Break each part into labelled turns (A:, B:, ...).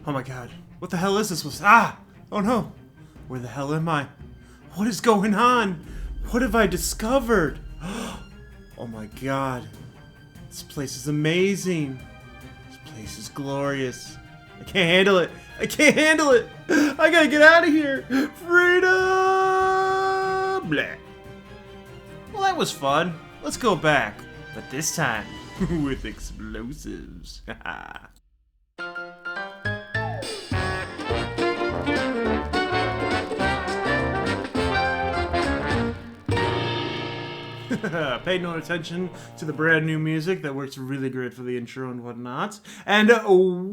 A: Oh my god. What the hell is this? Ah! Oh no. Where the hell am I? What is going on? What have I discovered? Oh my god. This place is amazing. This place is glorious. I can't handle it. I can't handle it. I gotta get out of here. Freedom! Blah. Well, that was fun. Let's go back. But this time, with explosives. Pay no attention to the brand new music that works really great for the intro and whatnot. And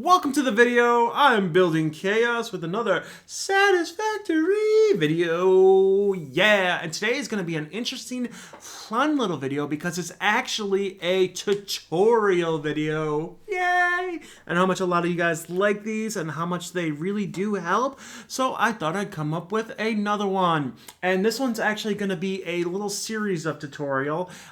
A: welcome to the video. I'm building chaos with another satisfactory video. Yeah, and today is going to be an interesting, fun little video because it's actually a tutorial video. Yay! And how much a lot of you guys like these and how much they really do help. So I thought I'd come up with another one. And this one's actually going to be a little series of tutorials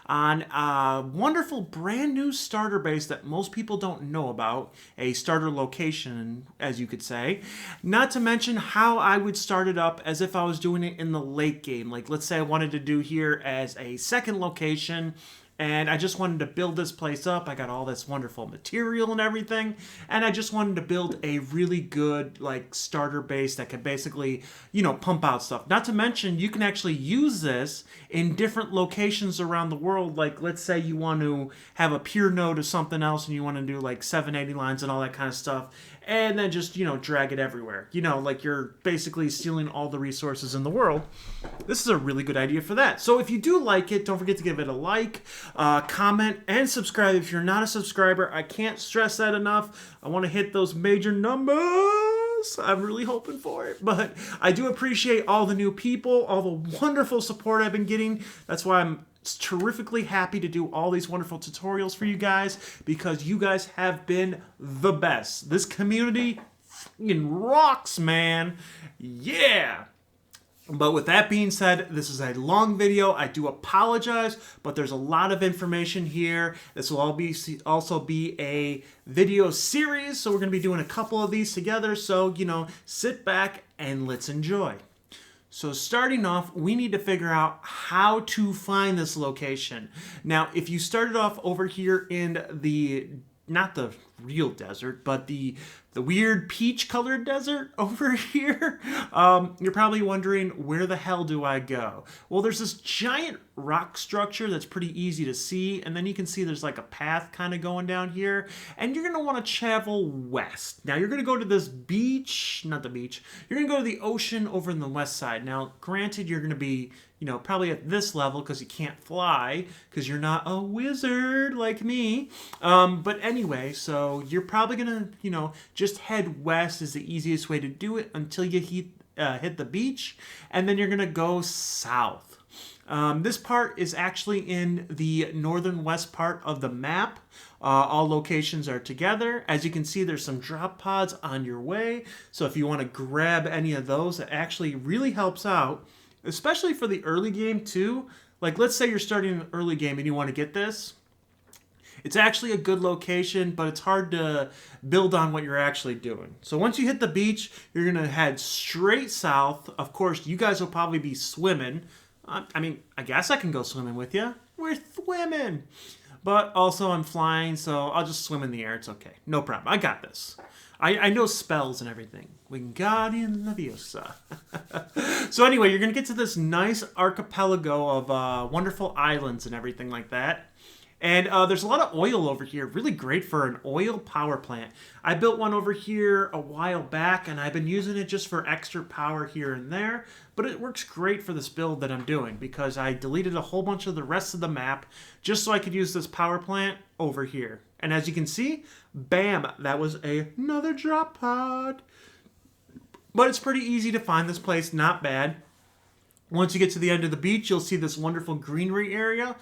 A: on a wonderful brand new starter base that most people don't know about, a starter location, as you could say. Not to mention how I would start it up as if I was doing it in the late game. Like, let's say I wanted to do here as a second location, and I just wanted to build this place up. I got all this wonderful material and everything, and I just wanted to build a really good like starter base that could basically, pump out stuff. Not to mention, you can actually use this in different locations around the world. Like, let's say you want to have a pier node or something else, and you want to do like 780 lines and all that kind of stuff, and then just, drag it everywhere. Like you're basically stealing all the resources in the world. This is a really good idea for that. So if you do like it, don't forget to give it a like, comment, and subscribe if you're not a subscriber. I can't stress that enough. I want to hit those major numbers. I'm really hoping for it. But I do appreciate all the new people, all the wonderful support I've been getting. That's why I'm terrifically happy to do all these wonderful tutorials for you guys, because you guys have been the best. This community fucking rocks, man. Yeah. But with that being said, this is a long video. I do apologize, but there's a lot of information here. This will also be a video series, so we're going to be doing a couple of these together. So, sit back and let's enjoy. So starting off, we need to figure out how to find this location. Now, if you started off over here in the, not the real desert, but the weird peach colored desert over here, you're probably wondering, where the hell do I go? Well, there's this giant rock structure that's pretty easy to see, and then you can see there's like a path kind of going down here, and you're going to want to travel west. Now, you're going to go to this beach, not the beach, you're going to go to the ocean over on the west side. Now, granted, you're going to be, probably at this level because you can't fly, because you're not a wizard like me. But anyway, so you're probably going to, just head west is the easiest way to do it until you hit the beach, and then you're going to go south. This part is actually in the northern west part of the map. All locations are together. As you can see, there's some drop pods on your way. So if you want to grab any of those, it actually really helps out, especially for the early game too. Like, let's say you're starting an early game and you want to get this. It's actually a good location, but it's hard to build on what you're actually doing. So once you hit the beach, you're going to head straight south. Of course, you guys will probably be swimming. I guess I can go swimming with you. We're swimming. But also I'm flying, so I'll just swim in the air. It's okay. No problem. I got this. I know spells and everything. Wingardium Leviosa. So anyway, you're going to get to this nice archipelago of wonderful islands and everything like that. And there's a lot of oil over here. Really great for an oil power plant. I built one over here a while back, and I've been using it just for extra power here and there. But it works great for this build that I'm doing, because I deleted a whole bunch of the rest of the map just so I could use this power plant over here. And as you can see, bam, that was another drop pod. But it's pretty easy to find this place, not bad. Once you get to the end of the beach, you'll see this wonderful greenery area.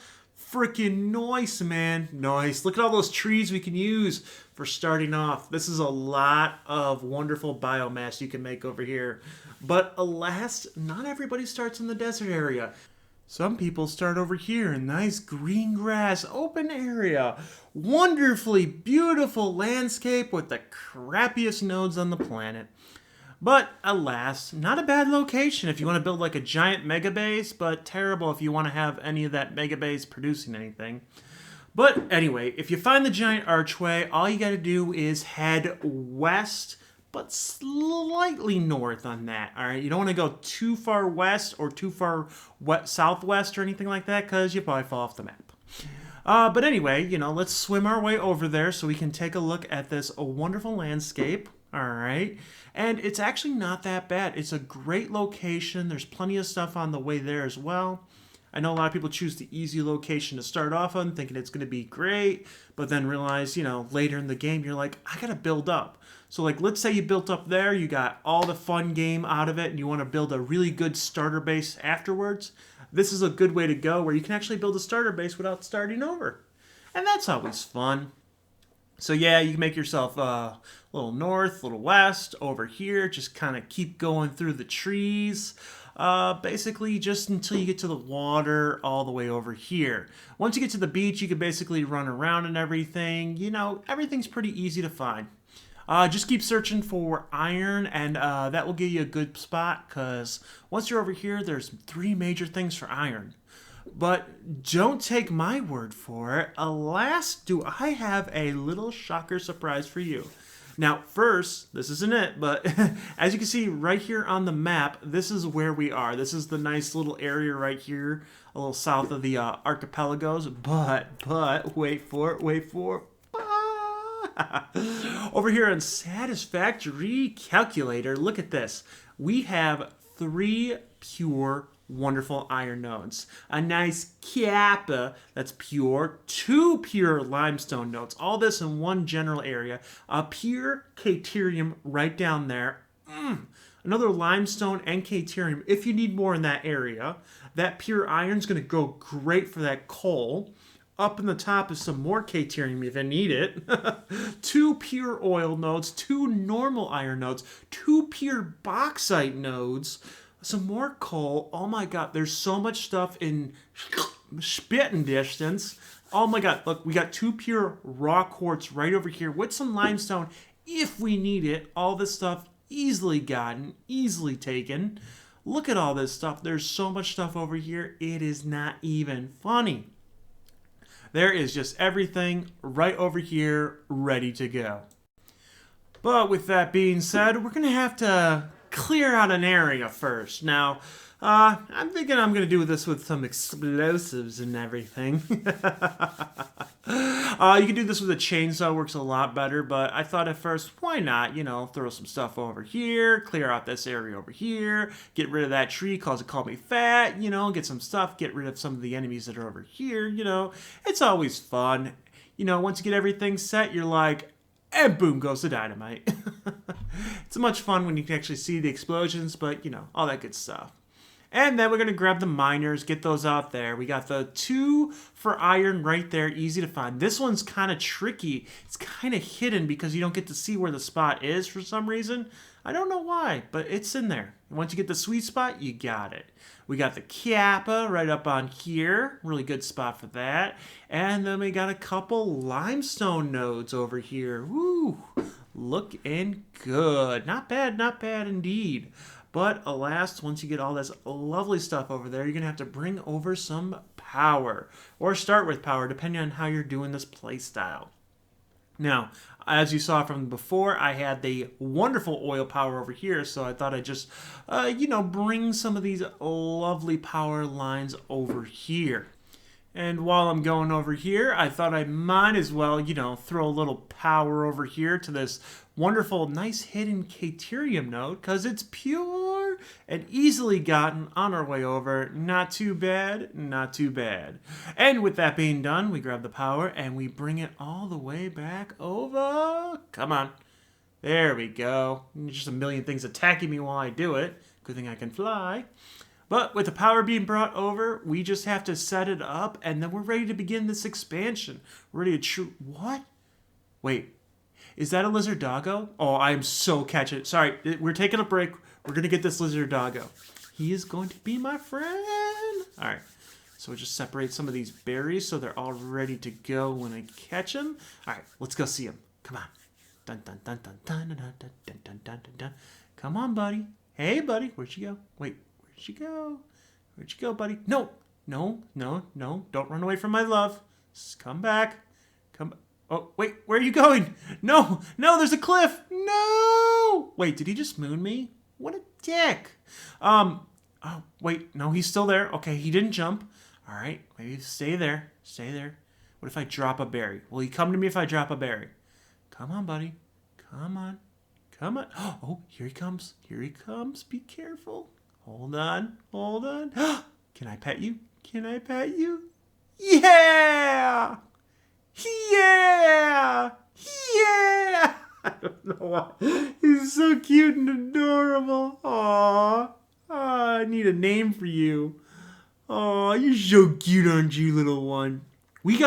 A: Freaking nice, man. Nice. Look at all those trees we can use for starting off. This is a lot of wonderful biomass you can make over here. But alas, not everybody starts in the desert area. Some people start over here in nice green grass, open area. Wonderfully beautiful landscape with the crappiest nodes on the planet. But alas, not a bad location if you want to build like a giant mega base, but terrible if you want to have any of that mega base producing anything. But anyway, if you find the giant archway, all you got to do is head west, but slightly north on that, all right? You don't want to go too far west or too far southwest or anything like that, because you probably fall off the map. But anyway, let's swim our way over there so we can take a look at this wonderful landscape. All right. And it's actually not that bad. It's a great location. There's plenty of stuff on the way there as well. I know a lot of people choose the easy location to start off on, thinking it's going to be great, but then realize, later in the game, you're like, I got to build up. So, like, let's say you built up there, you got all the fun game out of it, and you want to build a really good starter base afterwards. This is a good way to go where you can actually build a starter base without starting over. And that's always fun. So yeah, you can make yourself a little north, a little west, over here. Just kind of keep going through the trees. Basically, just until you get to the water all the way over here. Once you get to the beach, you can basically run around and everything. Everything's pretty easy to find. Just keep searching for iron, and that will give you a good spot, because once you're over here, there's 3 major things for iron. But don't take my word for it. Alas, do I have a little shocker surprise for you. Now, first, this isn't it, but as you can see right here on the map, this is where we are. This is the nice little area right here, a little south of the archipelagos. But, wait for it. Over here on Satisfactory Calculator, look at this. We have 3 pure wonderful iron nodes. A nice kappa that's pure, 2 pure limestone nodes. All this in one general area. A pure caterium right down there. Another limestone and caterium if you need more in that area. That pure iron's going to go great for that coal. Up in the top is some more caterium if you need it. 2 pure oil nodes, 2 normal iron nodes, 2 pure bauxite nodes, some more coal. Oh my god, there's so much stuff in spitting distance. Oh my god, look, we got 2 pure raw quartz right over here with some limestone if we need it. All this stuff easily gotten, easily taken. Look at all this stuff. There's so much stuff over here, it is not even funny. There is just everything right over here ready to go. But with that being said, we're going to have to clear out an area first. Now, I'm thinking I'm going to do this with some explosives and everything. You can do this with a chainsaw, works a lot better, but I thought at first, why not, throw some stuff over here, clear out this area over here, get rid of that tree, cause it called me fat, get some stuff, get rid of some of the enemies that are over here, It's always fun. Once you get everything set, you're like, and boom goes the dynamite. It's much fun when you can actually see the explosions, but, all that good stuff. And then we're going to grab the miners, get those out there. We got the 2 for iron right there, easy to find. This one's kind of tricky. It's kind of hidden because you don't get to see where the spot is for some reason. I don't know why, but it's in there. Once you get the sweet spot, you got it. We got the kappa right up on here. Really good spot for that. And then we got a couple limestone nodes over here. Woo! Looking good. Not bad indeed. But alas, once you get all this lovely stuff over there, you're going to have to bring over some power. Or start with power, depending on how you're doing this play style. Now, as you saw from before, I had the wonderful oil power over here, so I thought I'd just, bring some of these lovely power lines over here. And while I'm going over here, I thought I might as well, throw a little power over here to this wonderful, nice hidden caterium node, because it's pure and easily gotten on our way over. Not too bad, not too bad. And with that being done, we grab the power and we bring it all the way back over. Come on. There we go. Just a million things attacking me while I do it. Good thing I can fly. But with the power being brought over, we just have to set it up, and then we're ready to begin this expansion. We're ready to what? Wait, is that a lizard doggo? Oh, I'm so catching. Sorry, we're taking a break. We're going to get this lizard doggo. He is going to be my friend. All right, So we just separate some of these berries so they're all ready to go when I catch them. All right, let's go see them. Come on. Dun, dun, dun, dun, dun, dun, dun, dun, dun, dun, dun, dun. Come on, buddy. Hey, buddy. Where'd you go? Wait, where'd you go? Where'd you go, buddy? No, no, no, no. Don't run away from my love. Just come back. Come. Oh, wait. Where are you going? No, no. There's a cliff. No. Wait, did he just moon me? What a dick. Oh, wait. No, he's still there. Okay, he didn't jump. All right. Maybe stay there. Stay there. What if I drop a berry? Will he come to me if I drop a berry? Come on, buddy. Come on. Come on. Oh, here he comes. Here he comes. Be careful. Hold on. Hold on. Can I pet you? Can I pet you? Yeah! Yeah! Yeah! I don't know why. He's so cute and adorable. Aww. I need a name for you. Aw, you're so cute, aren't you, little one? We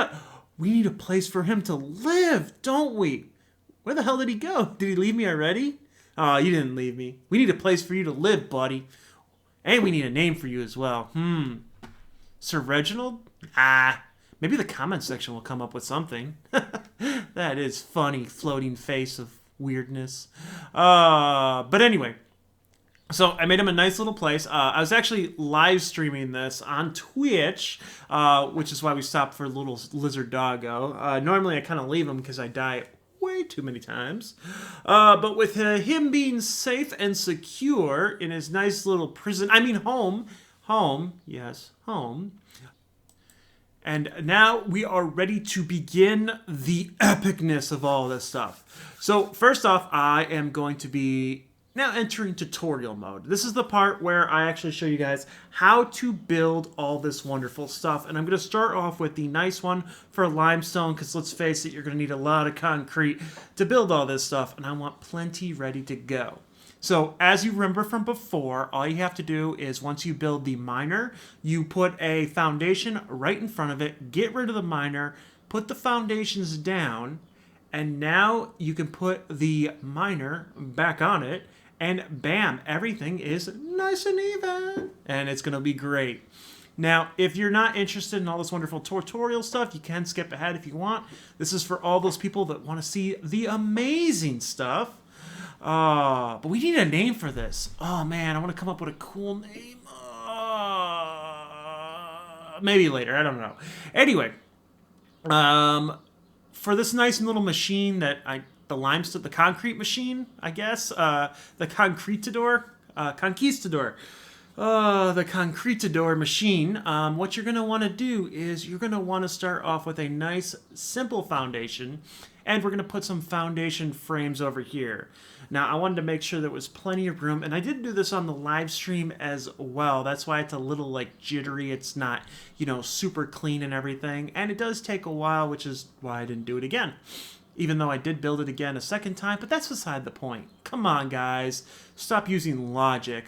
A: need a place for him to live, don't we? Where the hell did he go? Did he leave me already? Aw, you didn't leave me. We need a place for you to live, buddy. And we need a name for you as well. Sir Reginald? Maybe the comment section will come up with something. That is funny, floating face of weirdness. But anyway. So I made him a nice little place. I was actually live streaming this on Twitch, which is why we stopped for little lizard doggo. Normally I kind of leave him because I die way too many times. But with him being safe and secure in his nice little prison, I mean home, yes, home. And now we are ready to begin the epicness of all this stuff. So first off, I am going to be now entering tutorial mode. This is the part where I actually show you guys how to build all this wonderful stuff. And I'm going to start off with the nice one for limestone, because let's face it, you're going to need a lot of concrete to build all this stuff, and I want plenty ready to go. So as you remember from before, all you have to do is once you build the miner, you put a foundation right in front of it, get rid of the miner, put the foundations down, and now you can put the miner back on it, and bam, everything is nice and even, and it's going to be great. Now, if you're not interested in all this wonderful tutorial stuff, you can skip ahead if you want. This is for all those people that want to see the amazing stuff. But we need a name for this. Oh, man, I want to come up with a cool name. Maybe later, I don't know. Anyway, for this nice little machine that the limestone, the concrete machine, I guess, the Conquistador, the Conquistador machine, what you're going to want to do is you're going to want to start off with a nice, simple foundation, and we're going to put some foundation frames over here. Now, I wanted to make sure there was plenty of room, and I did do this on the live stream as well. That's why it's a little, like, jittery. It's not, you know, super clean and everything, and it does take a while, which is why I didn't do it again. Even though I did build it again a second time, but that's beside the point. Come on, guys. Stop using logic.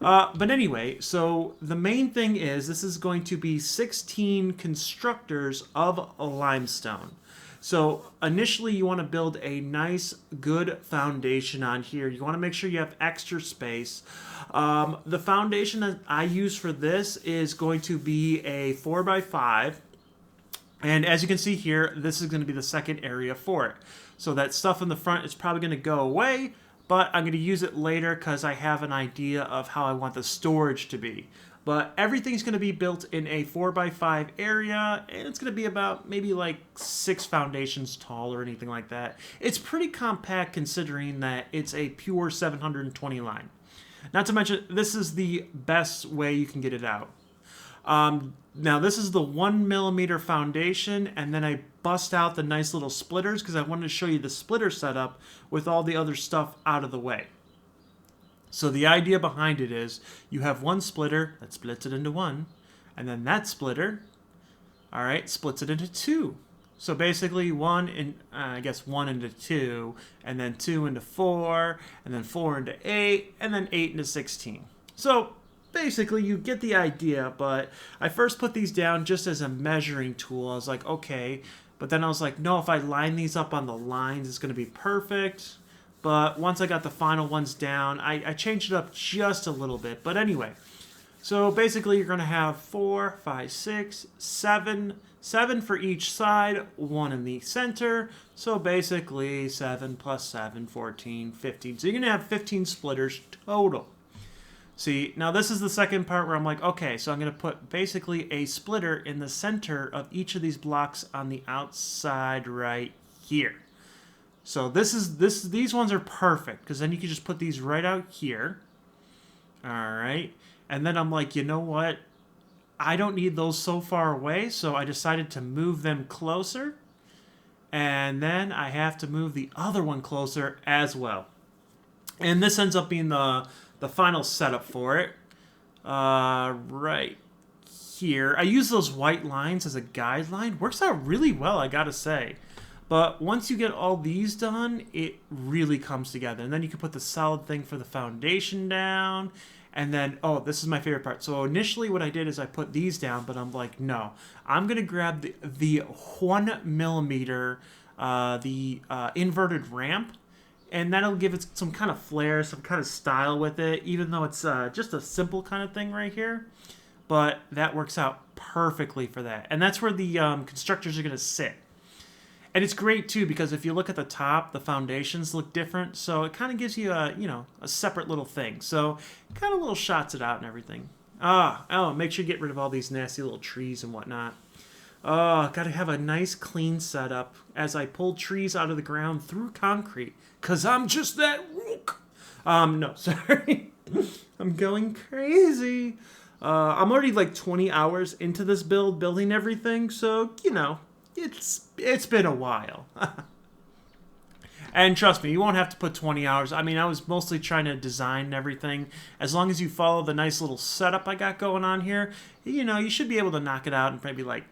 A: But anyway, so the main thing is this is going to be 16 constructors of limestone. So initially you want to build a nice, good foundation on here. You want to make sure you have extra space. The foundation that I use for this is going to be a 4x5. And as you can see here, this is going to be the second area for it. So that stuff in the front is probably going to go away, but I'm going to use it later because I have an idea of how I want the storage to be. But everything's going to be built in a 4x5 area, and it's going to be about maybe like 6 foundations tall or anything like that. It's pretty compact considering that it's a pure 720 line. Not to mention, this is the best way you can get it out. Now this is the 1mm foundation, and then I bust out the nice little splitters because I wanted to show you the splitter setup with all the other stuff out of the way. So the idea behind it is you have one splitter that splits it into one, and then that splitter, all right, splits it into two. So basically one into two, and then 2 into 4, and then 4 into 8, and then 8 into 16. So basically, you get the idea, but I first put these down just as a measuring tool. I was like, okay, but then I was like, no, if I line these up on the lines, it's going to be perfect. But once I got the final ones down, I changed it up just a little bit. But anyway, So basically you're going to have 4, 5, 6, 7, 7 for each side, 1 in the center. So basically 7 plus 7, 14, 15. So you're going to have 15 splitters total. See, now this is the second part where I'm like, okay, so I'm going to put basically a splitter in the center of each of these blocks on the outside right here. So these ones are perfect because then you can just put these right out here. All right. And then I'm like, you know what? I don't need those so far away, so I decided to move them closer. And then I have to move the other one closer as well. And this ends up being the final setup for it. Right here. I use those white lines as a guideline. Works out really well, I gotta say. But once you get all these done, it really comes together. And then you can put the solid thing for the foundation down. And then, oh, this is my favorite part. So initially what I did is I put these down, but I'm like, no. I'm going to grab the 1 millimeter, inverted ramp. And that'll give it some kind of flair, some kind of style with it, even though it's just a simple kind of thing right here. But that works out perfectly for that. And that's where the constructors are going to sit. And it's great, too, because if you look at the top, the foundations look different. So it kind of gives you a separate little thing. So it kind of little shots it out and everything. Make sure you get rid of all these nasty little trees and whatnot. Got to have a nice clean setup as I pull trees out of the ground through concrete. Because I'm just that rook. No, sorry. I'm going crazy. I'm already like 20 hours into this building everything. So, it's been a while. And trust me, you won't have to put 20 hours. I mean, I was mostly trying to design everything. As long as you follow the nice little setup I got going on here, you should be able to knock it out in maybe like,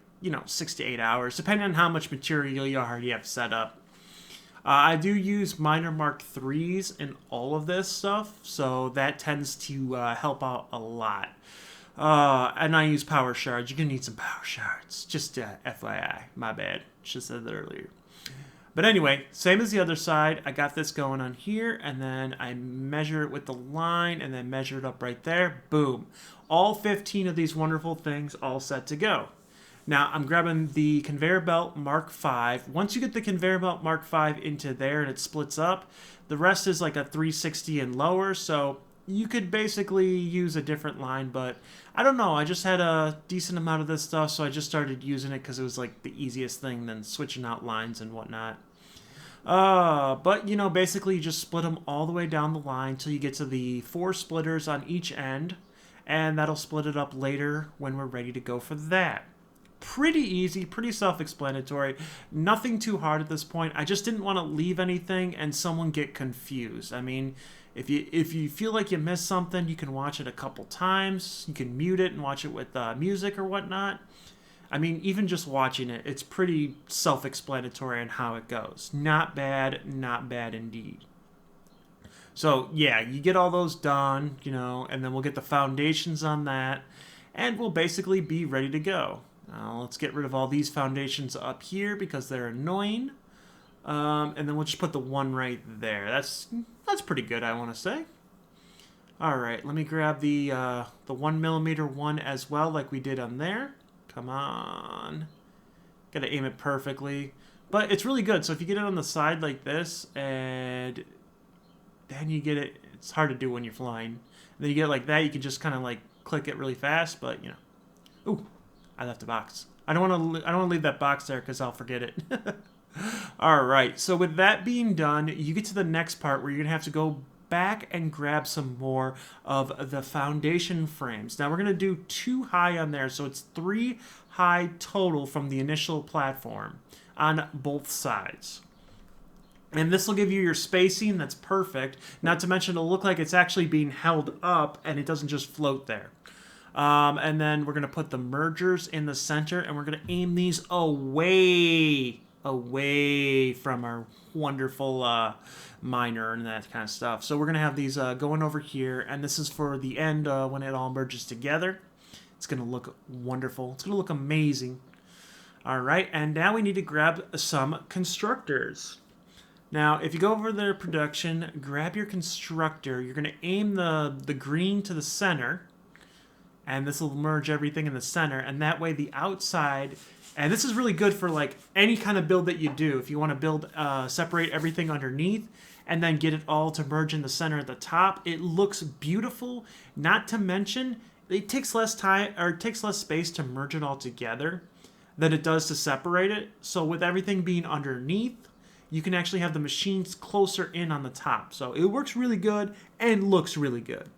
A: 6 to 8 hours, depending on how much material you already have set up. I do use minor Mark IIIs in all of this stuff, so that tends to help out a lot. And I use power shards. You're going to need some power shards. Just FYI. My bad. Should have said that earlier. But anyway, same as the other side. I got this going on here, and then I measure it with the line, and then measure it up right there. Boom. All 15 of these wonderful things all set to go. Now, I'm grabbing the conveyor belt Mark V. Once you get the conveyor belt Mark V into there and it splits up, the rest is like a 360 and lower, so you could basically use a different line, but I don't know. I just had a decent amount of this stuff, so I just started using it because it was like the easiest thing than switching out lines and whatnot. But, basically you just split them all the way down the line till you get to the 4 splitters on each end, and that'll split it up later when we're ready to go for that. Pretty easy, pretty self-explanatory. Nothing too hard at this point. I just didn't want to leave anything and someone get confused. I mean, if you feel like you missed something, you can watch it a couple times. You can mute it and watch it with music or whatnot. I mean, even just watching it, it's pretty self-explanatory on how it goes. Not bad indeed. So, yeah, you get all those done, and then we'll get the foundations on that, and we'll basically be ready to go. Let's get rid of all these foundations up here because they're annoying. And then we'll just put the one right there. That's pretty good, I want to say. All right, let me grab the 1 millimeter one as well, like we did on there. Come on. Got to aim it perfectly. But it's really good. So if you get it on the side like this, and then you get it, it's hard to do when you're flying. And then you get it like that, you can just kind of like click it really fast, but Ooh, I left a box. I don't want to leave that box there because I'll forget it. All right, so with that being done, you get to the next part where you're going to have to go back and grab some more of the foundation frames. Now we're going to do 2 high on there, so it's 3 high total from the initial platform on both sides. And this will give you your spacing that's perfect. Not to mention it'll look like it's actually being held up and it doesn't just float there. And then we're going to put the mergers in the center, and we're going to aim these away from our wonderful miner and that kind of stuff. So we're going to have these going over here, and this is for the end when it all merges together. It's going to look wonderful. It's going to look amazing. All right, and now we need to grab some constructors. Now, if you go over their production, grab your constructor. You're going to aim the green to the center. and this will merge everything in the center, and that way the outside, and this is really good for like any kind of build that you do. If you want to build, separate everything underneath and then get it all to merge in the center at the top, it looks beautiful. Not to mention, it takes less time, or it takes less space to merge it all together than it does to separate it. So with everything being underneath, you can actually have the machines closer in on the top. So it works really good and looks really good.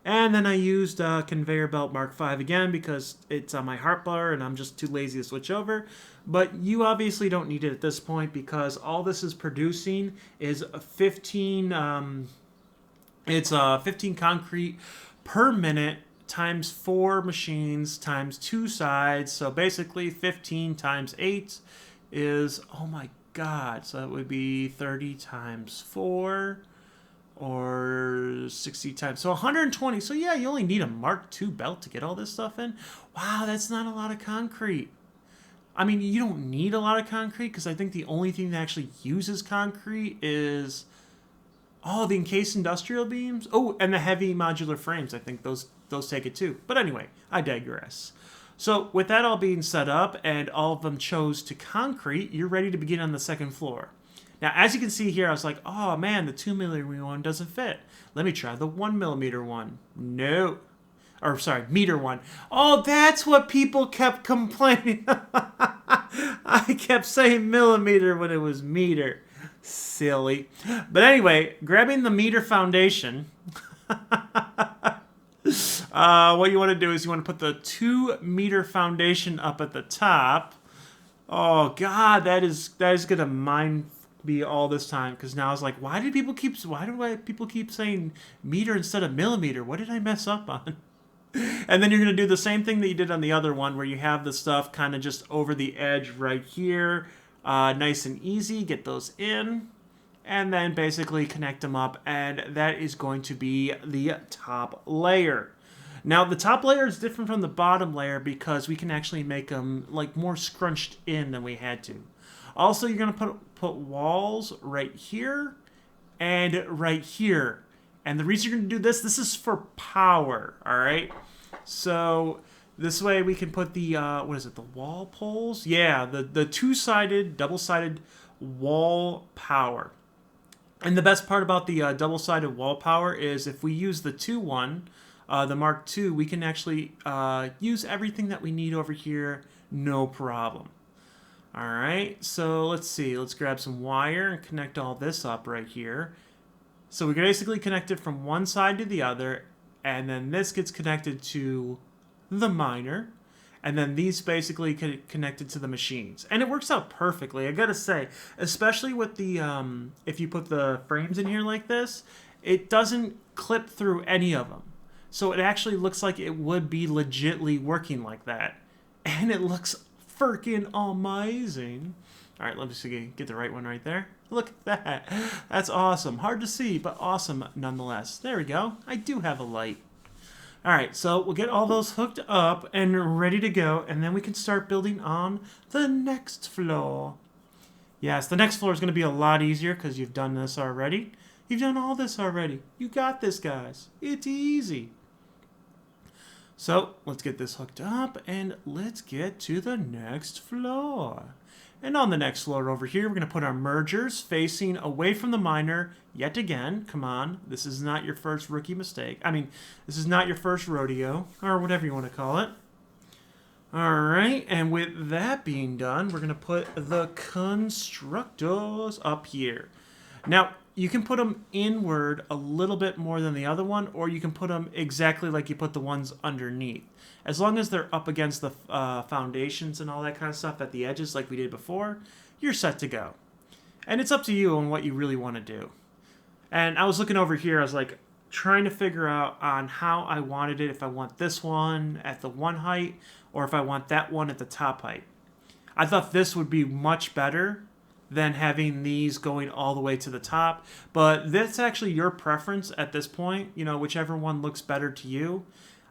A: And then I used Conveyor Belt Mark V again because it's on my hotbar and I'm just too lazy to switch over. But you obviously don't need it at this point because all this is producing is 15 concrete per minute times 4 machines times 2 sides. So basically 15 times 8 is, oh my god, so that would be 30 times 4 or 60 times, so 120. So yeah, you only need a Mark II belt to get all this stuff in. Wow, that's not a lot of concrete. I mean, you don't need a lot of concrete because I think the only thing that actually uses concrete is, oh, the encased industrial beams. Oh, and the heavy modular frames. I think those take it too. But anyway, I digress. So with that all being set up and all of them chose to concrete, you're ready to begin on the second floor. Now, as you can see here, I was like, oh man, the 2mm one doesn't fit. Let me try the 1mm one. No. Or sorry, meter one. Oh, that's what people kept complaining. I kept saying millimeter when it was meter. Silly. But anyway, grabbing the meter foundation, what you want to do is you want to put the 2-meter foundation up at the top. Oh god, that is gonna mind me all this time because now I was like, why do people keep saying meter instead of millimeter? What did I mess up on? And then you're gonna do the same thing that you did on the other one, where you have the stuff kind of just over the edge right here, nice and easy. Get those in. And then basically connect them up, and that is going to be the top layer. Now, the top layer is different from the bottom layer because we can actually make them like more scrunched in than we had to. Also, you're going to put walls right here and right here. And the reason you're going to do this is for power, all right? So this way we can put the, what is it, the wall poles? Yeah, the two-sided, double-sided wall power. And the best part about the double-sided wall power is if we use the 2-1, the Mark II, we can actually use everything that we need over here, no problem. All right, so let's see. Let's grab some wire and connect all this up right here. So we can basically connect it from one side to the other, and then this gets connected to the miner. And then these basically connected to the machines. And it works out perfectly, I gotta say. Especially with the, if you put the frames in here like this, it doesn't clip through any of them. So it actually looks like it would be legitly working like that. And it looks freaking amazing. All right, let me see, get the right one right there. Look at that. That's awesome. Hard to see, but awesome nonetheless. There we go. I do have a light. Alright, so we'll get all those hooked up and ready to go, and then we can start building on the next floor. Yes, the next floor is going to be a lot easier because you've done this already. You've done all this already. You got this, guys. It's easy. So, let's get this hooked up, and let's get to the next floor. And on the next floor over here, we're going to put our mergers facing away from the miner yet again. Come on, this is not your first rookie mistake. I mean, this is not your first rodeo, or whatever you want to call it. All right, and with that being done, we're going to put the constructors up here. Now, you can put them inward a little bit more than the other one, or you can put them exactly like you put the ones underneath. As long as they're up against the foundations and all that kind of stuff at the edges like we did before, you're set to go. And it's up to you on what you really want to do. And I was looking over here, I was like trying to figure out on how I wanted it, if I want this one at the one height, or if I want that one at the top height. I thought this would be much better than having these going all the way to the top, but that's actually your preference at this point, you know, whichever one looks better to you.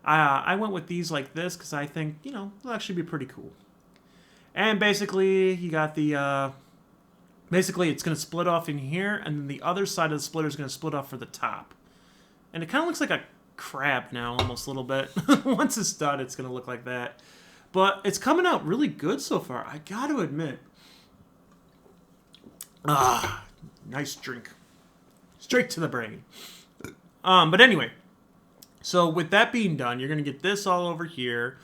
A: I went with these like this because I think, you know, it'll actually be pretty cool. And basically, you got the, basically it's going to split off in here, and then the other side of the splitter is going to split off for the top. And it kind of looks like a crap now, almost a little bit. Once it's done, it's going to look like that. But it's coming out really good so far, I got to admit. Ah, nice drink. Straight to the brain. But anyway, so with that being done, you're going to get this all over here.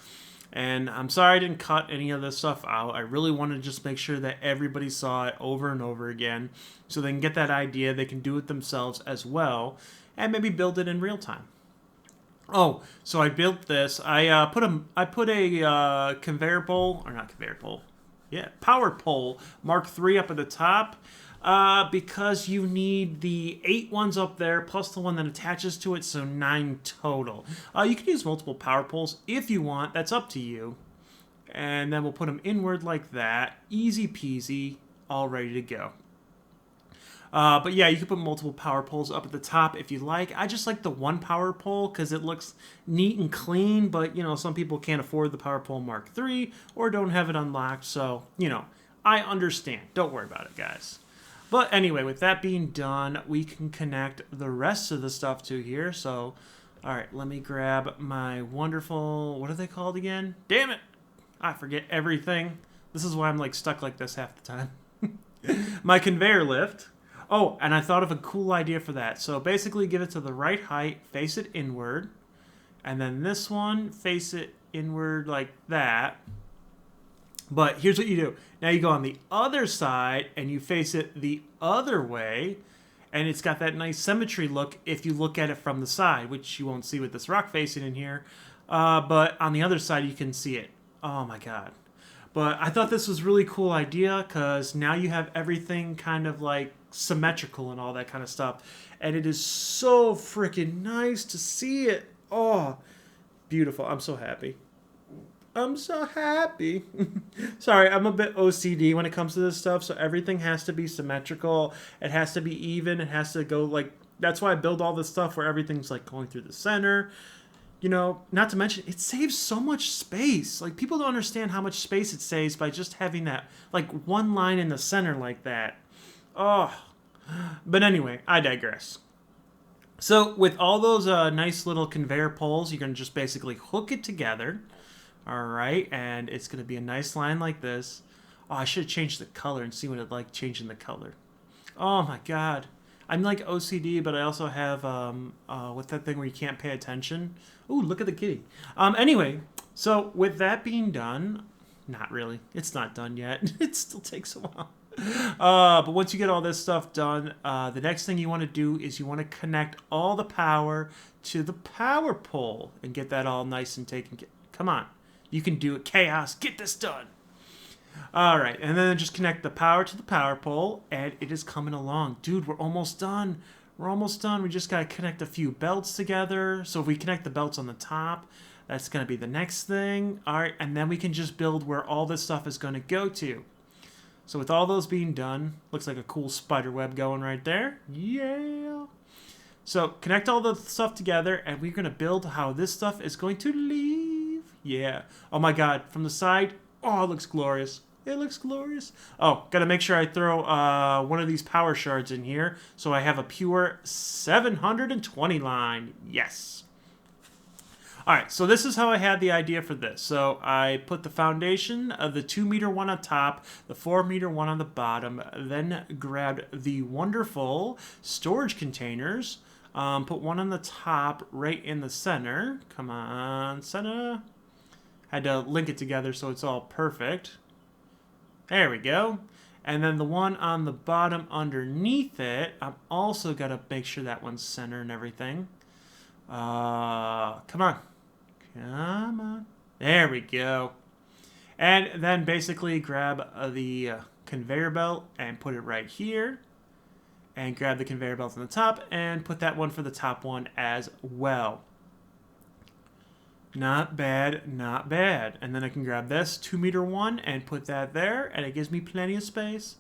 A: And I'm sorry I didn't cut any of this stuff out. I really wanted to just make sure that everybody saw it over and over again so they can get that idea. They can do it themselves as well and maybe build it in real time. Oh, so I built this. I put a conveyor pole, or not conveyor pole. Yeah, power pole Mark III up at the top. Because you need the 8 ones up there plus the one that attaches to it, so 9 total. You can use multiple power poles if you want. That's up to you. And then we'll put them inward like that. Easy peasy, all ready to go. But yeah, you can put multiple power poles up at the top if you like. I just like the one power pole because it looks neat and clean, but, you know, some people can't afford the power pole Mark III or don't have it unlocked, so, you know, I understand. Don't worry about it, guys. But anyway, with that being done, we can connect the rest of the stuff to here. So, all right, let me grab my wonderful, what are they called again? Damn it! I forget everything. This is why I'm like stuck like this half the time. My conveyor lift. Oh, and I thought of a cool idea for that. So basically give it to the right height, face it inward. And then this one, face it inward like that. But here's what you do. Now you go on the other side and you face it the other way. And it's got that nice symmetry look if you look at it from the side, which you won't see with this rock facing in here. But on the other side, you can see it. Oh my God. But I thought this was a really cool idea because now you have everything kind of like symmetrical and all that kind of stuff. And it is so freaking nice to see it. Oh, beautiful. I'm so happy. I'm so happy. Sorry, I'm a bit OCD when it comes to this stuff, so everything has to be symmetrical. It has to be even. It has to go like... That's why I build all this stuff where everything's like going through the center. You know, not to mention, it saves so much space. Like, people don't understand how much space it saves by just having that, like, one line in the center like that. Oh. But anyway, I digress. So, with all those nice little conveyor poles, you're going to just basically hook it together. Alright, and it's going to be a nice line like this. Oh, I should have changed the color and see what it's like changing the color. Oh my God. I'm like OCD, but I also have, what's that thing where you can't pay attention? Ooh, look at the kitty. Anyway, so with that being done, not really. It's not done yet. It still takes a while. But once you get all this stuff done, the next thing you want to do is you want to connect all the power to the power pole and get that all nice and taken care of. Come on. You can do it. Chaos. Get this done. All right. And then just connect the power to the power pole. And it is coming along. Dude, we're almost done. We're almost done. We just got to connect a few belts together. So if we connect the belts on the top, that's going to be the next thing. All right. And then we can just build where all this stuff is going to go to. So with all those being done, looks like a cool spider web going right there. Yeah. So connect all the stuff together. And we're going to build how this stuff is going to leave. Yeah. Oh my God. From the side. Oh, it looks glorious. It looks glorious. Oh, got to make sure I throw one of these power shards in here so I have a pure 720 line. Yes. All right. So this is how I had the idea for this. So I put the foundation of the 2-meter one on top, the 4-meter one on the bottom, then grabbed the wonderful storage containers, put one on the top right in the center. Come on, center. Had to link it together so it's all perfect. There we go. And then the one on the bottom underneath it, I'm also got to make sure that one's center and everything. Come on. Come on. There we go. And then basically grab the conveyor belt and put it right here. And grab the conveyor belt on the top and put that one for the top one as well. Not bad, not bad. And then I can grab this 2-meter one and put that there, and it gives me plenty of space.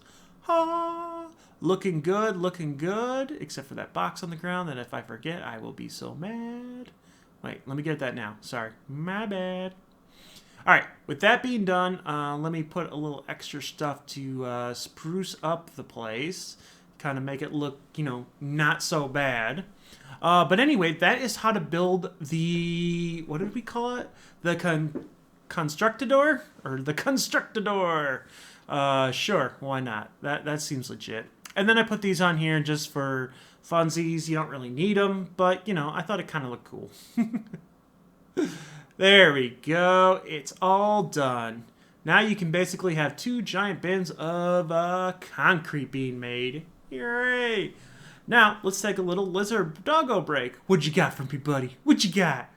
A: Ah, looking good, except for that box on the ground that if I forget, I will be so mad. Wait, let me get that now. Sorry, my bad. All right, with that being done, let me put a little extra stuff to spruce up the place, kind of make it look, you know, not so bad. But anyway, that is how to build the, what did we call it? The Constructador? Or the Constructador. Sure, why not? That seems legit. And then I put these on here just for funsies. You don't really need them, but, you know, I thought it kind of looked cool. There we go. It's all done. Now you can basically have 2 giant bins of concrete being made. Hooray! Now, let's take a little lizard doggo break. What you got from me, buddy? What you got?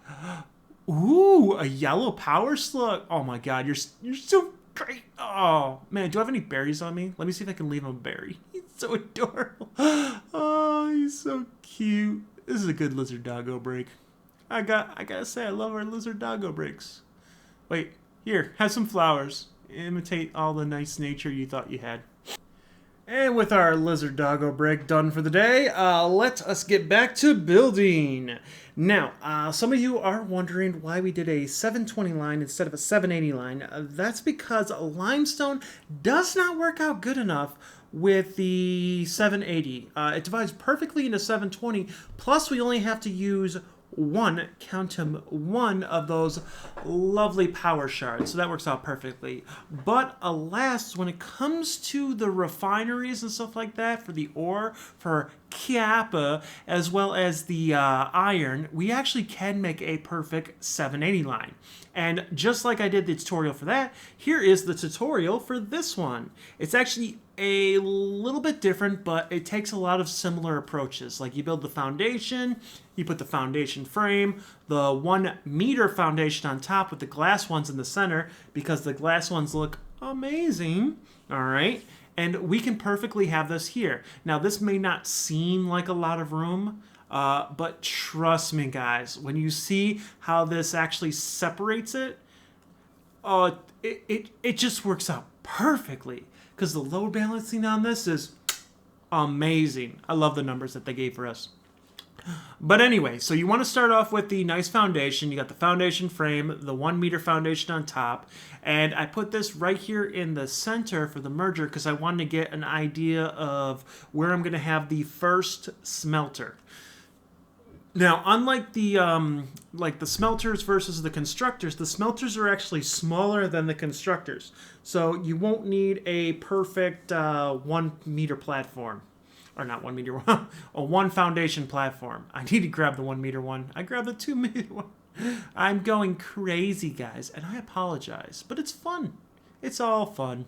A: Ooh, a yellow power slug. Oh my god, you're so great. Oh, man, do I have any berries on me? Let me see if I can leave him a berry. He's so adorable. Oh, he's so cute. This is a good lizard doggo break. I gotta say, I love our lizard doggo breaks. Wait, here, have some flowers. Imitate all the nice nature you thought you had. And with our lizard doggo break done for the day, let us get back to building. Now, some of you are wondering why we did a 720 line instead of a 780 line. That's because limestone does not work out good enough with the 780. It divides perfectly into 720, plus we only have to use count them, one of those lovely power shards. So that works out perfectly. But alas, when it comes to the refineries and stuff like that, for the ore, for Kappa, as well as the iron, we actually can make a perfect 780 line. And just like I did the tutorial for that, here is the tutorial for this one. It's actually a little bit different, but it takes a lot of similar approaches. Like you build the foundation, you put the foundation frame, the 1 meter foundation on top with the glass ones in the center because the glass ones look amazing. All right. And we can perfectly have this here. Now, this may not seem like a lot of room, but trust me, guys, when you see how this actually separates it, it just works out perfectly because the load balancing on this is amazing. I love the numbers that they gave for us. But anyway, so you want to start off with the nice foundation. You got the foundation frame, the 1 meter foundation on top, and I put this right here in the center for the merger because I wanted to get an idea of where I'm going to have the first smelter. Now, unlike the smelters versus the constructors, the smelters are actually smaller than the constructors, so you won't need a perfect 1 meter platform. Or not 1 meter one, a 1 foundation platform. I need to grab the 1 meter one. I grabbed the 2 meter one. I'm going crazy, guys, and I apologize, but it's fun. It's all fun.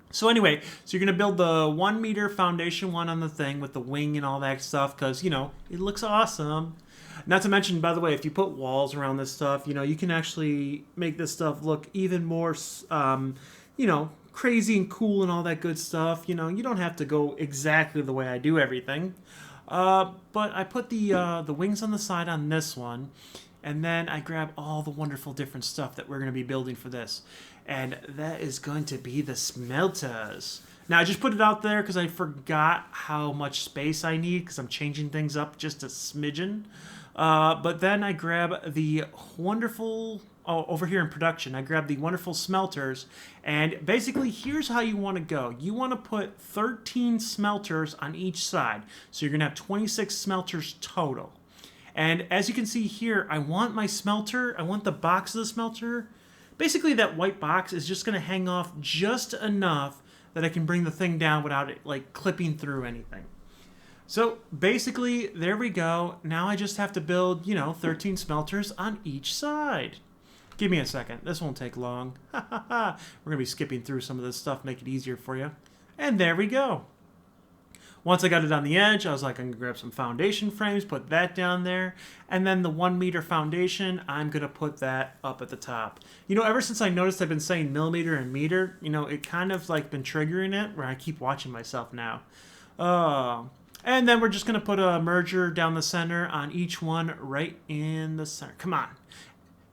A: So anyway, so you're going to build the 1 meter foundation one on the thing with the wing and all that stuff because, you know, it looks awesome. Not to mention, by the way, if you put walls around this stuff, you know, you can actually make this stuff look even more, you know, crazy and cool and all that good stuff. You know, you don't have to go exactly the way I do everything. But I put the wings on the side on this one, and then I grab all the wonderful different stuff that we're going to be building for this. And that is going to be the smelters. Now, I just put it out there because I forgot how much space I need because I'm changing things up just a smidgen. But then I grab the wonderful... Oh, over here in production, I grabbed the wonderful smelters, and basically here's how you want to go. You want to put 13 smelters on each side, so you're going to have 26 smelters total. And as you can see here, I want my smelter, I want the box of the smelter. Basically, that white box is just going to hang off just enough that I can bring the thing down without it like clipping through anything. So basically, there we go. Now I just have to build, you know, 13 smelters on each side. Give me a second. This won't take long. We're going to be skipping through some of this stuff, make it easier for you. And there we go. Once I got it on the edge, I was like, I'm going to grab some foundation frames, put that down there. And then the 1 meter foundation, I'm going to put that up at the top. You know, ever since I noticed I've been saying millimeter and meter, you know, it kind of like been triggering it where I keep watching myself now. And then we're just going to put a merger down the center on each one right in the center. Come on.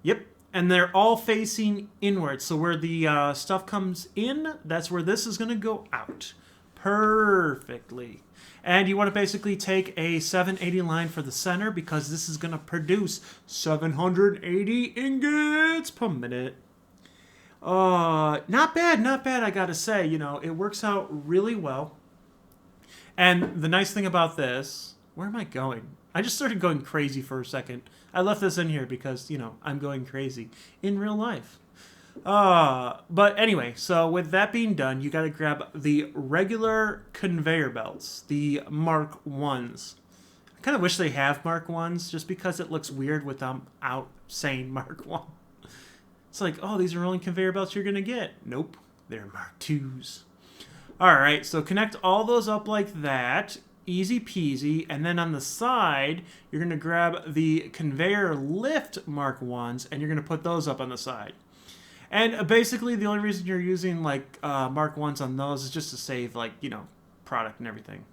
A: Yep. And they're all facing inward. So where the stuff comes in, that's where this is going to go out. Perfectly. And you want to basically take a 780 line for the center because this is going to produce 780 ingots per minute. Not bad, I got to say. You know, it works out really well. And the nice thing about this... Where am I going? I just started going crazy for a second. I left this in here because, you know, I'm going crazy in real life. But anyway, so with that being done, you got to grab the regular conveyor belts, the Mark 1s. I kind of wish they have Mark 1s just because it looks weird without saying Mark 1. It's like, oh, these are only conveyor belts you're going to get. Nope, they're Mark 2s. All right, so connect all those up like that. Easy peasy. And then on the side, you're going to grab the conveyor lift Mark 1s, and you're going to put those up on the side. And basically, the only reason you're using, like, Mark 1s on those is just to save, like, you know, product and everything.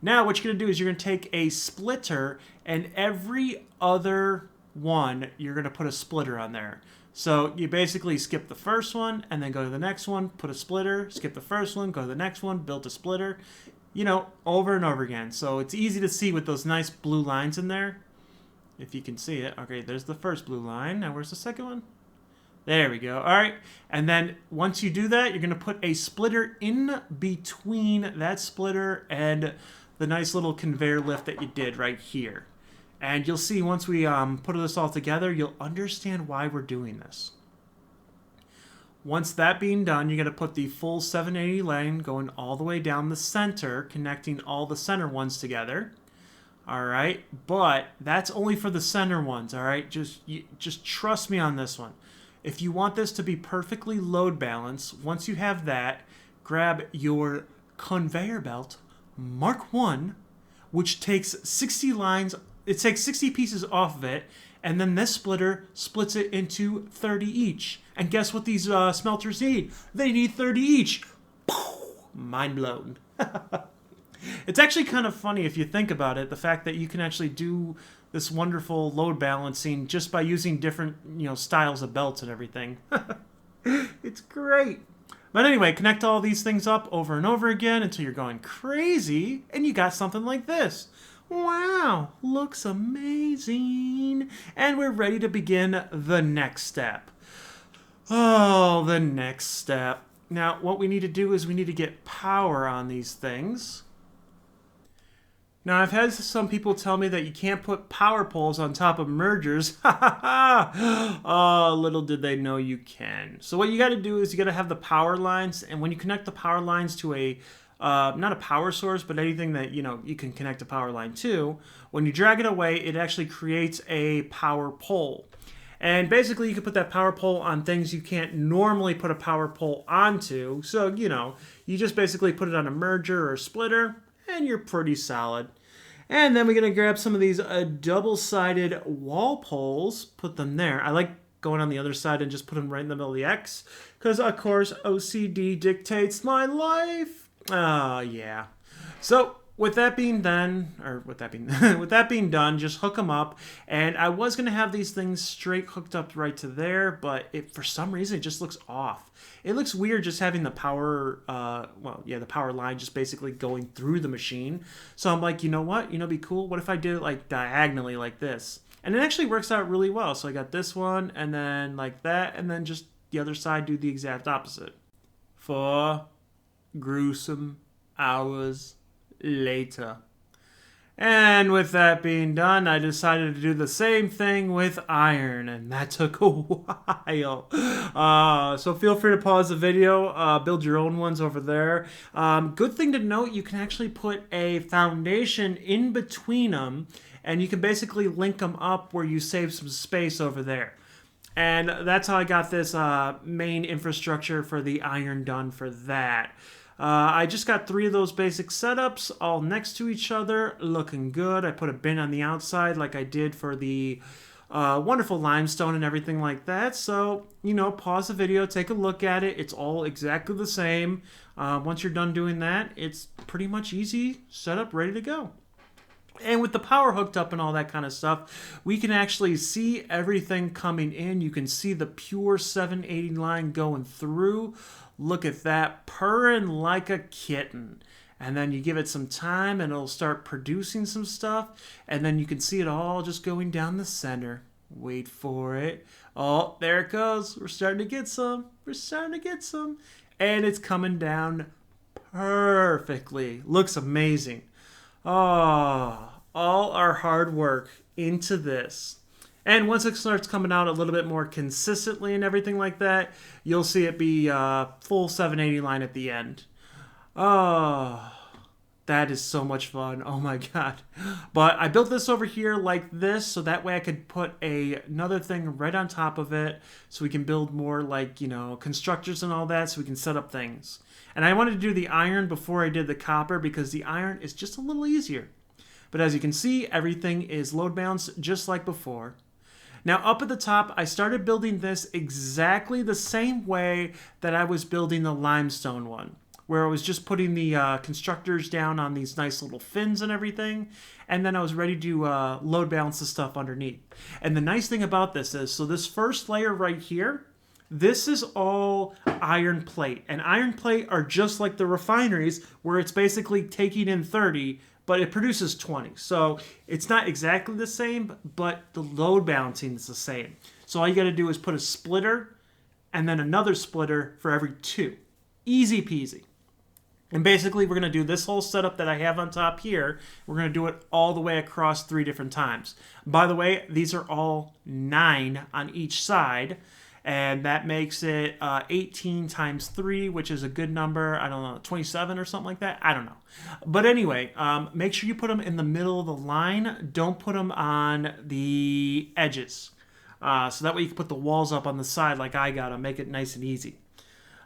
A: Now, what you're going to do is you're going to take a splitter, and every other one, you're going to put a splitter on there. So you basically skip the first one, and then go to the next one, put a splitter, skip the first one, go to the next one, build a splitter, you know, over and over again. So it's easy to see with those nice blue lines in there, if you can see it. Okay, there's the first blue line. Now, where's the second one? There we go. All right. And then once you do that, you're going to put a splitter in between that splitter and the nice little conveyor lift that you did right here. And you'll see once we put this all together, you'll understand why we're doing this. Once that being done, you're going to put the full 780 line going all the way down the center, connecting all the center ones together. All right. But that's only for the center ones. All right. Just trust me on this one. If you want this to be perfectly load balanced, once you have that, grab your conveyor belt Mark 1, which takes 60 lines. It takes 60 pieces off of it, and then this splitter splits it into 30 each. And guess what these smelters need? They need 30 each. Mind blown. It's actually kind of funny if you think about it, the fact that you can actually do this wonderful load balancing just by using different, you know, styles of belts and everything. It's great. But anyway, connect all these things up over and over again until you're going crazy, and you got something like this. Wow, looks amazing. And we're ready to begin the next step. Oh, the next step. Now, what we need to do is we need to get power on these things. Now, I've had some people tell me that you can't put power poles on top of mergers. Oh, little did they know you can. So what you got to do is you got to have the power lines, and when you connect the power lines to a not a power source, but anything that, you know, you can connect a power line to, when you drag it away, it actually creates a power pole. And basically, you can put that power pole on things you can't normally put a power pole onto. So, you know, you just basically put it on a merger or a splitter, and you're pretty solid. And then we're going to grab some of these double-sided wall poles, put them there. I like going on the other side and just put them right in the middle of the X, because, of course, OCD dictates my life. Yeah. So, with that being done, with that being done, just hook them up. And I was going to have these things straight hooked up right to there, but for some reason, it just looks off. It looks weird just having the power, the power line just basically going through the machine. So I'm like, you know what? You know, it'd be cool. What if I did it like diagonally like this? And it actually works out really well. So I got this one and then like that, and then just the other side do the exact opposite. 4 gruesome hours later. And with that being done, I decided to do the same thing with iron, and that took a while. So feel free to pause the video, build your own ones over there. Good thing to note, you can actually put a foundation in between them, and you can basically link them up where you save some space over there. And that's how I got this main infrastructure for the iron done for that. I just got 3 of those basic setups all next to each other, looking good. I put a bin on the outside like I did for the wonderful limestone and everything like that. So, you know, pause the video, take a look at it. It's all exactly the same. Once you're done doing that, it's pretty much easy, set up, ready to go. And with the power hooked up and all that kind of stuff, we can actually see everything coming in. You can see the pure 780 line going through. Look at that, purring like a kitten. And then you give it some time and it'll start producing some stuff. And then you can see it all just going down the center. Wait for it. Oh, there it goes. We're starting to get some. We're starting to get some. And it's coming down perfectly. Looks amazing. Oh, all our hard work into this. And once it starts coming out a little bit more consistently and everything like that, you'll see it be full 780 line at the end. Oh, that is so much fun. Oh my god. But I built this over here like this, so that way I could put another thing right on top of it, so we can build more like, you know, constructors and all that, so we can set up things. And I wanted to do the iron before I did the copper, because the iron is just a little easier. But as you can see, everything is load balanced just like before. Now up at the top, I started building this exactly the same way that I was building the limestone one, where I was just putting the constructors down on these nice little fins and everything, and then I was ready to load balance the stuff underneath. And the nice thing about this is, so this first layer right here, this is all iron plate. And iron plate are just like the refineries, where it's basically taking in 30, but it produces 20. So it's not exactly the same, but the load balancing is the same. So all you got to do is put a splitter and then another splitter for every 2. Easy peasy. And basically we're going to do this whole setup that I have on top here. We're going to do it all the way across 3 different times. By the way, these are all 9 on each side. And that makes it 18 times 3, which is a good number. I don't know, 27 or something like that. I don't know. But anyway, make sure you put them in the middle of the line. Don't put them on the edges. So that way you can put the walls up on the side like I got them. Make it nice and easy.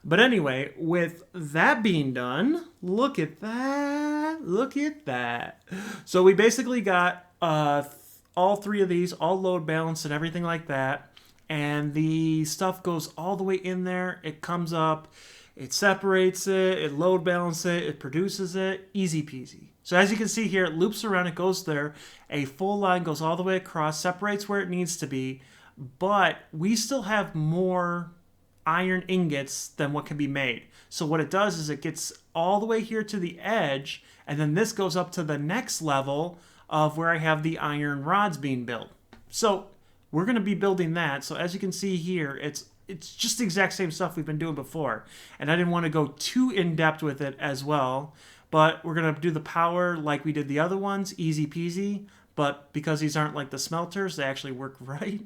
A: But anyway, with that being done, look at that. Look at that. So we basically got all 3 of these, all load balanced and everything like that. And the stuff goes all the way in there. It comes up, it separates it, it load balances it, it produces it. Easy peasy. So as you can see here, it loops around, it goes there. A full line goes all the way across, separates where it needs to be. But we still have more iron ingots than what can be made. So what it does is it gets all the way here to the edge, and then this goes up to the next level of where I have the iron rods being built. So we're going to be building that. So as you can see here, it's just the exact same stuff we've been doing before. And I didn't want to go too in-depth with it as well. But we're going to do the power like we did the other ones, easy peasy. But because these aren't like the smelters, they actually work right.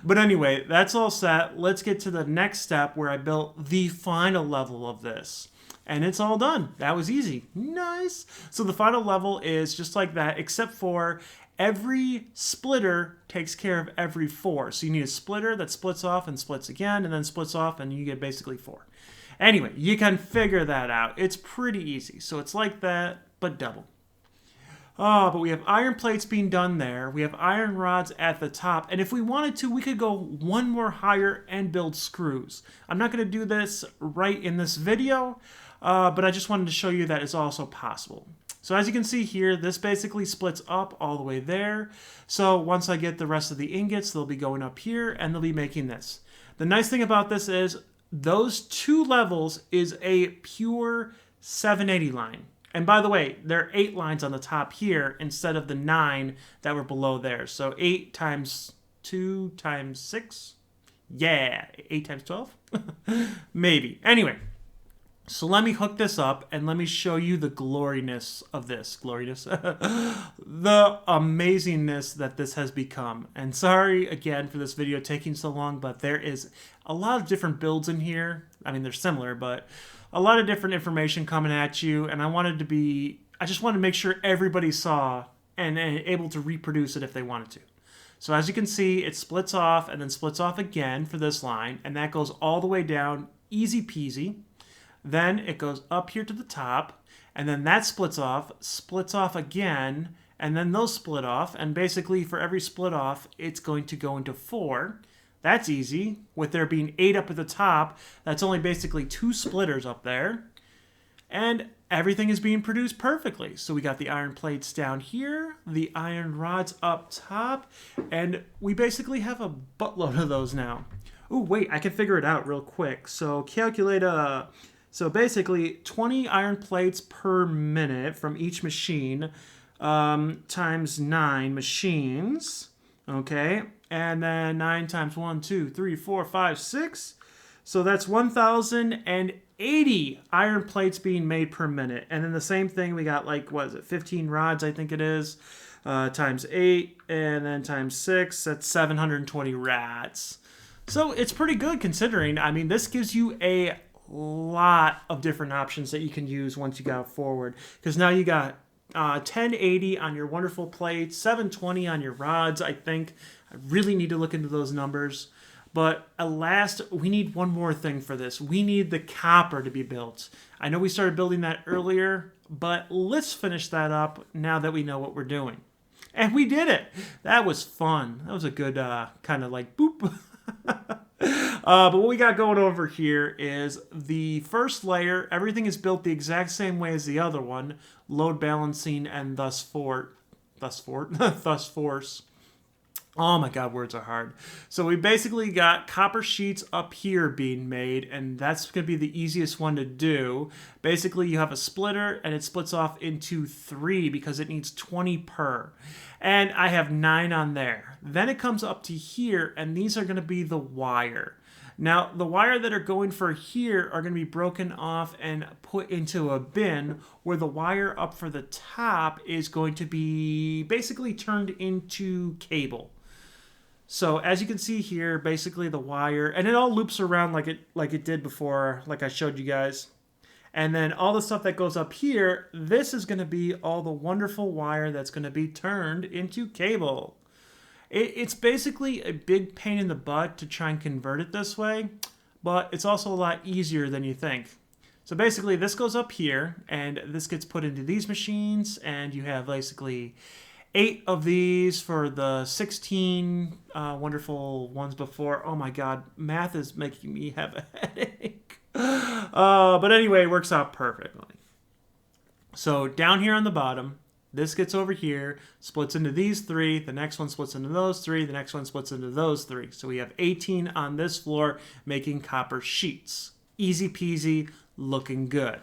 A: But anyway, that's all set. Let's get to the next step where I built the final level of this. And it's all done. That was easy. Nice. So the final level is just like that, except for every splitter takes care of every 4. So you need a splitter that splits off and splits again, and then splits off, and you get basically 4. Anyway, you can figure that out. It's pretty easy. So it's like that, but double. Oh, but we have iron plates being done there. We have iron rods at the top. And if we wanted to, we could go one more higher and build screws. I'm not going to do this right in this video, but I just wanted to show you that it's also possible. So as you can see here, this basically splits up all the way there. So once I get the rest of the ingots, they'll be going up here and they'll be making this. The nice thing about this is those 2 levels is a pure 780 line. And by the way, there are 8 lines on the top here instead of the 9 that were below there. So 8 times 2 times 6? Yeah, 8 times 12? Maybe. Anyway. So let me hook this up and let me show you the gloriness of this. Gloriness? The amazingness that this has become. And sorry again for this video taking so long, but there is a lot of different builds in here. I mean, they're similar, but a lot of different information coming at you. And I just wanted to make sure everybody saw and able to reproduce it if they wanted to. So as you can see, it splits off and then splits off again for this line. And that goes all the way down, easy peasy. Then it goes up here to the top, and then that splits off again, and then those split off, and basically for every split off, it's going to go into 4. That's easy. With there being 8 up at the top, that's only basically 2 splitters up there. And everything is being produced perfectly. So we got the iron plates down here, the iron rods up top, and we basically have a buttload of those now. Ooh, wait, I can figure it out real quick. So calculate so basically 20 iron plates per minute from each machine times 9 machines. Okay, and then 9 times 1, 2, 3, 4, 5, 6. So that's 1,080 iron plates being made per minute. And then the same thing, we got like, what is it, 15 rods, I think it is, times 8, and then times 6, that's 720 rats. So it's pretty good considering. I mean, this gives you a lot of different options that you can use once you go forward. Because now you got 1080 on your wonderful plates, 720 on your rods, I think. I really need to look into those numbers. But at last, we need one more thing for this. We need the copper to be built. I know we started building that earlier, but let's finish that up now that we know what we're doing. And we did it. That was fun. That was a good kind of like boop. But what we got going over here is the first layer. Everything is built the exact same way as the other one. Load balancing and thus force. Oh my god, words are hard. So we basically got copper sheets up here being made, and that's going to be the easiest one to do. Basically, you have a splitter, and it splits off into 3 because it needs 20 per. And I have 9 on there. Then it comes up to here, and these are going to be the wire. Now, the wire that are going for here are going to be broken off and put into a bin, where the wire up for the top is going to be basically turned into cable. So as you can see here, basically the wire, and it all loops around like it did before, like I showed you guys. And then all the stuff that goes up here, this is going to be all the wonderful wire that's going to be turned into cable. It's basically a big pain in the butt to try and convert it this way, but it's also a lot easier than you think. So basically this goes up here, and this gets put into these machines, and you have basically 8 of these for the 16 wonderful ones before. Oh my god, math is making me have a headache. But anyway, it works out perfectly. So down here on the bottom, this gets over here, splits into these 3, the next one splits into those 3, the next one splits into those 3. So we have 18 on this floor making copper sheets. Easy peasy, looking good.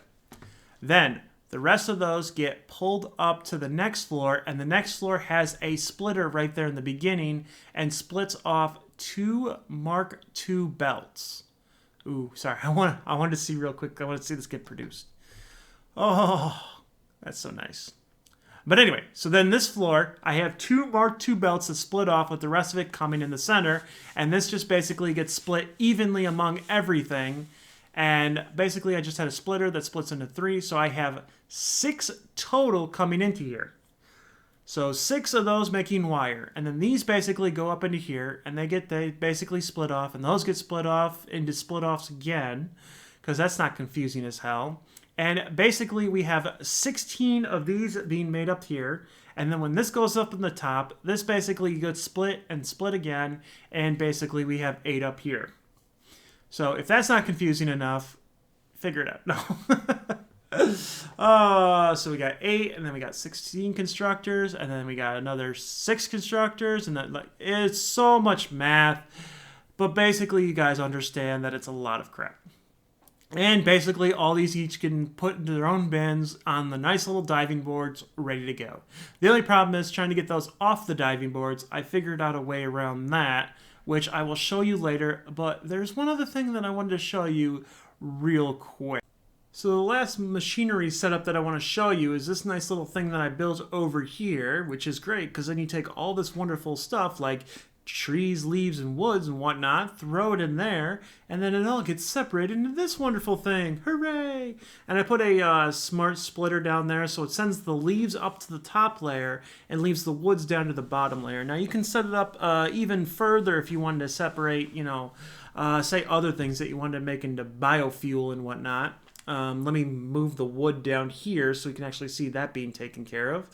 A: Then the rest of those get pulled up to the next floor, and the next floor has a splitter right there in the beginning and splits off 2 Mark II belts. Ooh, sorry, I want to see real quick. I want to see this get produced. Oh, that's so nice. But anyway, so then this floor, I have 2 Mark II belts that split off with the rest of it coming in the center, and this just basically gets split evenly among everything. And basically I just had a splitter that splits into 3, so I have 6 total coming into here. So 6 of those making wire, and then these basically go up into here, and they basically split off, and those get split off into split-offs again, because that's not confusing as hell. And basically we have 16 of these being made up here, and then when this goes up in the top, this basically gets split and split again, and basically we have 8 up here. So if that's not confusing enough, figure it out. No. So we got 8, and then we got 16 constructors, and then we got another 6 constructors, and that, it's so much math. But basically, you guys understand that it's a lot of crap. And basically, all these each can put into their own bins on the nice little diving boards, ready to go. The only problem is trying to get those off the diving boards. I figured out a way around that, which I will show you later. But there's one other thing that I wanted to show you real quick. So the last machinery setup that I want to show you is this nice little thing that I built over here, which is great because then you take all this wonderful stuff like trees, leaves, and woods and whatnot, throw it in there, and then it all gets separated into this wonderful thing. Hooray! And I put a smart splitter down there so it sends the leaves up to the top layer and leaves the woods down to the bottom layer. Now you can set it up even further if you wanted to separate, you know, say other things that you wanted to make into biofuel and whatnot. Let me move the wood down here so you can actually see that being taken care of.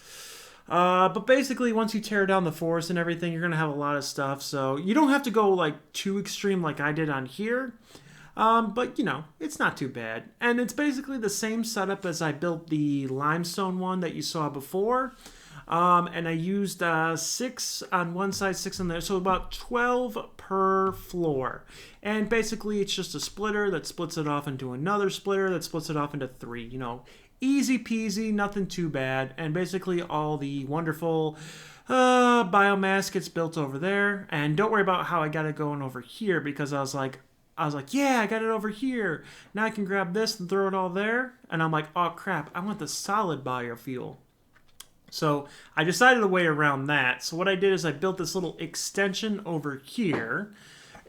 A: But basically, once you tear down the forest and everything, you're going to have a lot of stuff. So you don't have to go like too extreme like I did on here. But, you know, it's not too bad. And it's basically the same setup as I built the limestone one that you saw before. And I used 6 on one side, 6 on the other, so about 12 per floor. And basically, it's just a splitter that splits it off into another splitter that splits it off into 3. You know, easy peasy, nothing too bad. And basically, all the wonderful biomass gets built over there. And don't worry about how I got it going over here, because I was like, I was like, yeah, I got it over here. Now I can grab this and throw it all there. And I'm like, oh crap, I want the solid biofuel. So I decided a way around that. So what I did is I built this little extension over here.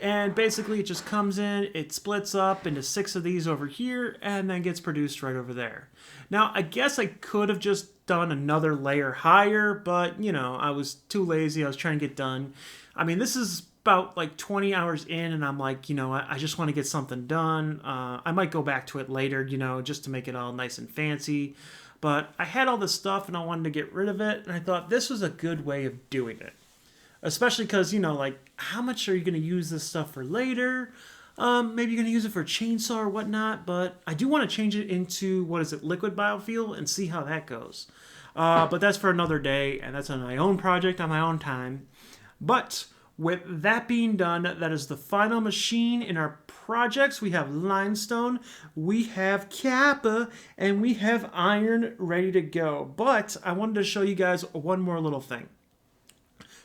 A: And basically it just comes in, it splits up into 6 of these over here, and then gets produced right over there. Now, I guess I could have just done another layer higher, but, you know, I was too lazy. I was trying to get done. I mean, this is about like 20 hours in, and I'm like, you know, I just want to get something done. I might go back to it later, you know, just to make it all nice and fancy. But I had all this stuff, and I wanted to get rid of it, and I thought this was a good way of doing it. Especially because, you know, like, how much are you going to use this stuff for later? Maybe you're going to use it for a chainsaw or whatnot, but I do want to change it into, what is it, liquid biofuel, and see how that goes. But that's for another day, and that's on my own project, on my own time. But with that being done, that is the final machine in our projects. We have limestone, we have kappa, and we have iron ready to go. But I wanted to show you guys one more little thing.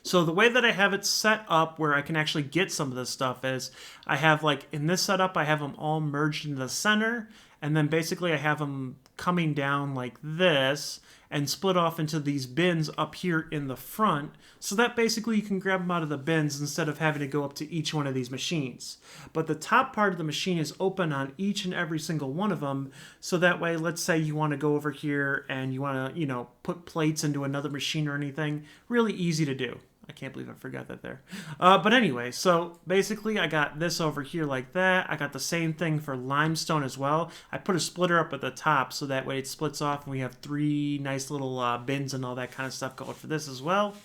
A: So the way that I have it set up where I can actually get some of this stuff is I have, like, in this setup, I have them all merged in the center, and then basically I have them coming down like this and split off into these bins up here in the front, so that basically you can grab them out of the bins instead of having to go up to each one of these machines. But the top part of the machine is open on each and every single one of them, so that way, let's say you want to go over here and you want to, you know, put plates into another machine or anything, really easy to do. I can't believe I forgot that there. But anyway, so basically I got this over here like that. I got the same thing for limestone as well. I put a splitter up at the top so that way it splits off and we have 3 nice little bins and all that kind of stuff going for this as well.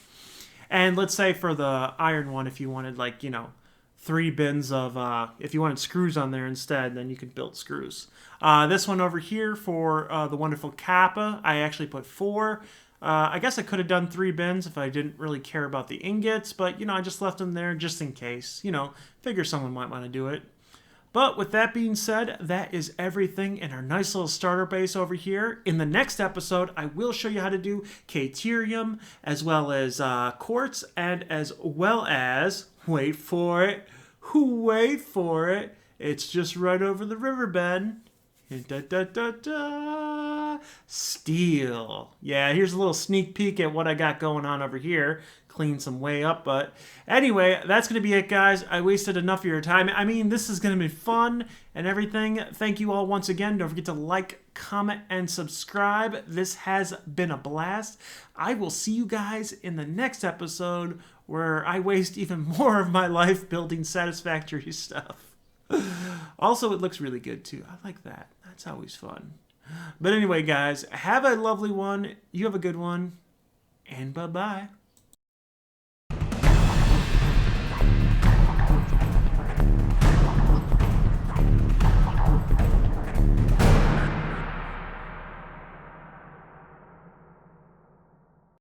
A: And let's say for the iron one, if you wanted, like, you know, 3 bins of, if you wanted screws on there instead, then you could build screws. This one over here for the wonderful kappa, I actually put 4. I guess I could have done 3 bins if I didn't really care about the ingots, but, you know, I just left them there just in case. You know, figure someone might want to do it. But with that being said, that is everything in our nice little starter base over here. In the next episode, I will show you how to do Caterium, as well as quartz, and as well as, wait for it, it's just right over the riverbed. Da, da, da, da. Steel. Yeah, here's a little sneak peek at what I got going on over here. Clean some way up, but anyway, that's going to be it, guys. I wasted enough of your time. I mean, this is going to be fun and everything. Thank you all once again. Don't forget to like, comment, and subscribe. This has been a blast. I will see you guys in the next episode where I waste even more of my life building satisfactory stuff. Also, it looks really good too. I like that. That's always fun. But anyway, guys, have a lovely one. You have a good one. And bye-bye.